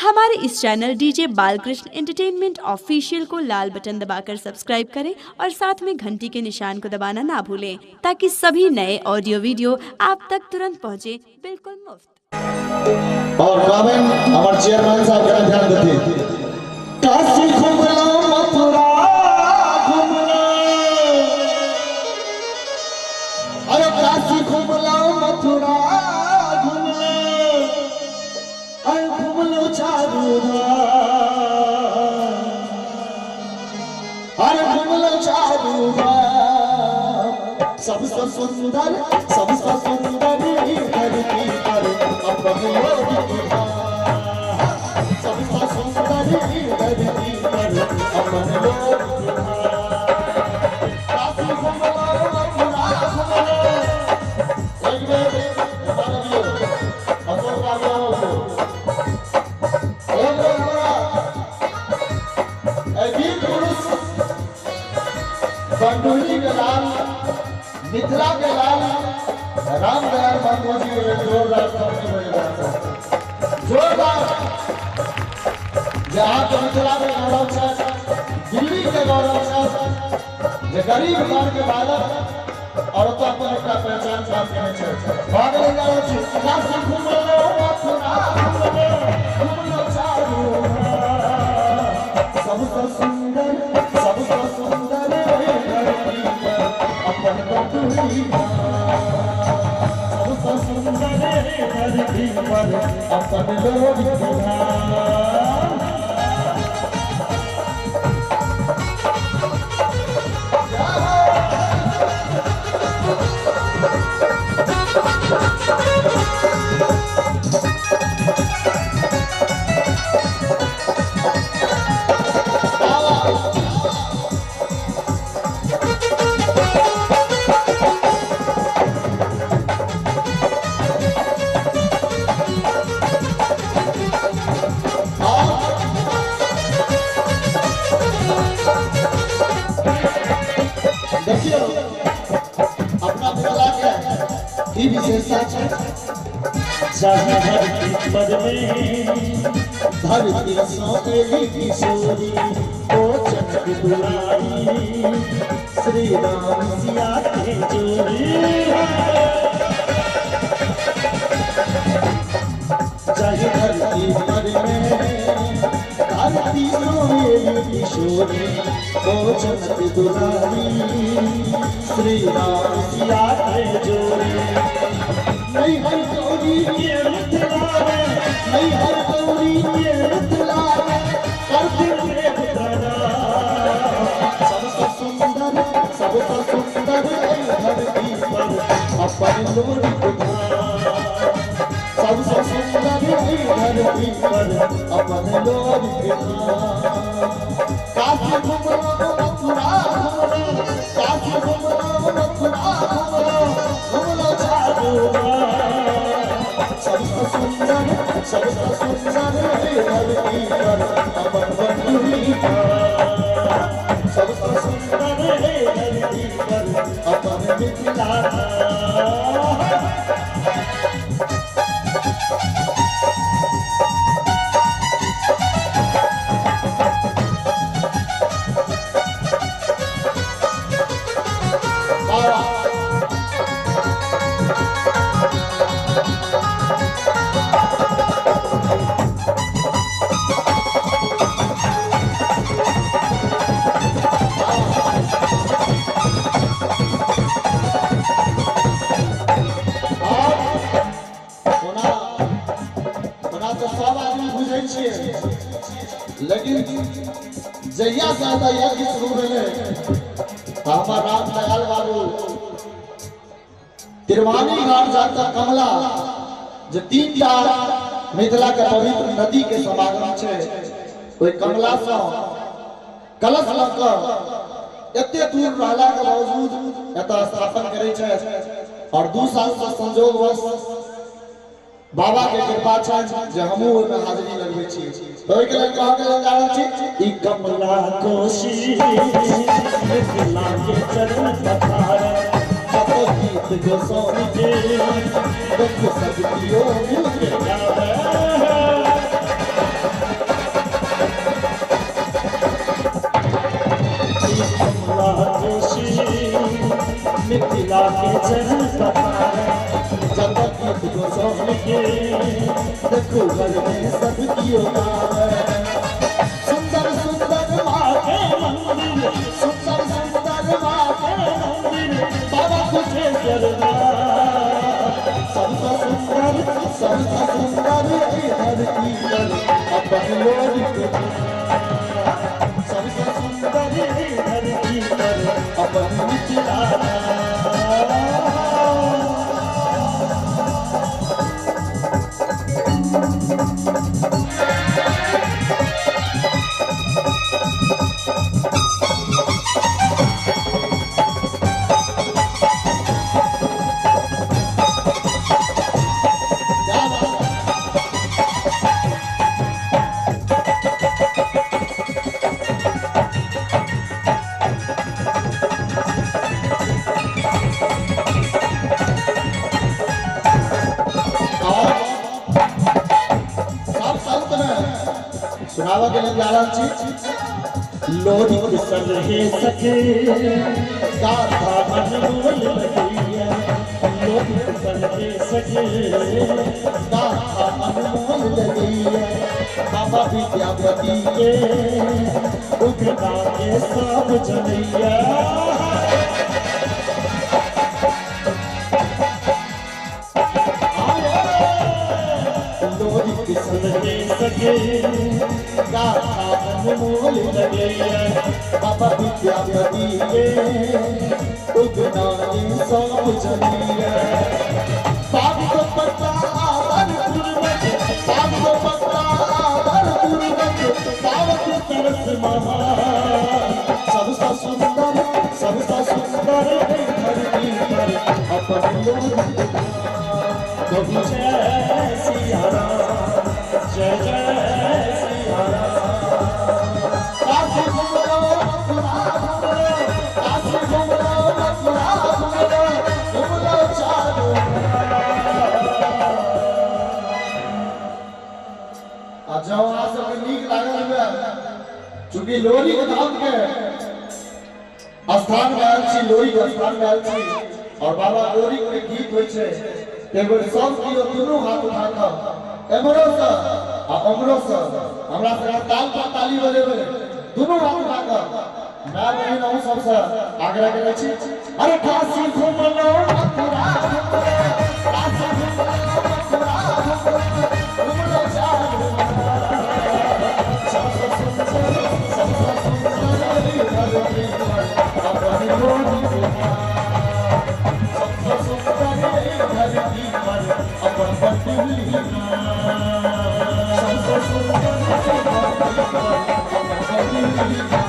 हमारे इस channel DJ Balkrishna entertainment official को लाल बटन दबाकर सब्सक्राइब करें और साथ में घंटी के निशान को दबाना ना भूलें ताकि सभी नए ऑडियो वीडियो आप तक तुरंत पहुंचे, बिल्कुल मुफ्त। और कमेंट हमारे चेयरमैन साहब का ध्यान देते काशी घूमलो मथुरा घूमलो, अरे काशी घूमलो मथुरा घूमलो, अरे घूमलो चारू धाम, अरे घूमलो चारू धाम, सबसे सुंदर धरती पर अपन लोग सबसे सुंदर धरती पर अपन लोग काशी घूमलो मथुरा घूमलो, एक बेर हमारे लिए अशोक बाबू गीत पुरुष बंडोली के लाल, मिथिला के लाल राम दयाल बाबू जी जोरदार शब्द जोरदार जहाँ के मिथिला में गौरव है, दिल्ली के गौरव है, जो गरीब घर के बालक और तो अपन एक पहचान प्राप्त करने भाग ले जाओ काशी घूमलो मथुरा घूमलो, घूमलो चारू सबसे सुंदर धरती पर अपन बंधुरी धरती पर अपन लोग देखियो अपना मिथिला के ई विशेषता है धरती पर में धरती सोनेली किशोरी ओ चमक दुलारी श्री राम सिया के जोड़ी चाहे धरती पर में धरती सोनेली किशोरी ओ चमक दुलारी श्री राम सिया के जोड़ी नहीं हर गौरी के मिथिला में, नहीं हर गौरी के मिथिला में करते प्रेम प्रणाम सबसे सुंदर धरती पर अपन लोग सबसे सुंदर धरती पर अपन लोग काशी घूमलो मथुरा घूमलो, काशी घूमलो मथुरा घूमलो, घूमलो चारू सबसे सुंदर धरती पर अपन बंधुरी सबसे सुंदर धरती पर अपन मिथिला लेकिन जहिया से यज्ञ शुरू भेले हमार राम दयाल बाबू तिरवानी घाट जाता कमला जो 3टा मिथिला के पवित्र नदी के समागम छे ओई कमला से कलश लग एते दूर रहला के बावजूद एता स्थापन करे छे और 2 साल से संजोगवश बाबा के कृपा छन जे हमहु ओमे हाजिरी लगबै छी ओइ के लेल कह के कारण छी ई कमला कोशी मिथिला के चरण पथार कतो गीत गोसाई के दुख सब दियो मिल के गावे मोहन के देखो घर में सब कियो सुंदर सुंदर माँ के मंदिर सुंदर सुंदर माँ के मंदिर बाबा तुझे करना सबसे सुंदर धरती पर अपन लोग सबसे सुंदर धरती पर अपन मिथिला सुनावा के लिए जा छी लोरी के संग हे सके गाथा अनमोल लगिया लोरी के संग हे सके गाथा अनमोल लगिया बाबा विद्यापति के उगना के सब जनैया सके गाथा अनमोल लगे बाबा विद्यापति के उगना के सब जनिया बाप को पता आदर पूर्वक बाप को पता आदर पूर्वक पावक तरस महा सबसे सुंदर धरती पर अपन लोग कभी जय सिया राम जय जय सिया राम काशी घुमरो चारो आ जाओ आ सब नीक लागल है चूंकि लोरी के धाम के स्थान में आयल छी लोरी के स्थान में आयल छी और बाबा लोरी के गीत होय छै एगो सब कियो दुनू हाथ उठा के एमरो से आ अमरो से हमरा से ताल पर ताली बजेबे दुनू हाथ उठा के मैं बहिन हम सब से आग्रह करै छी अरे काशी घुमलो मथुरा काशी घुमलो मथुरा घुमलो चारो सब सुंदर धरती पर अपन लोरी धरती पर अपन पटुलिया सबसे सुंदर धरती पर अपन पटुलिया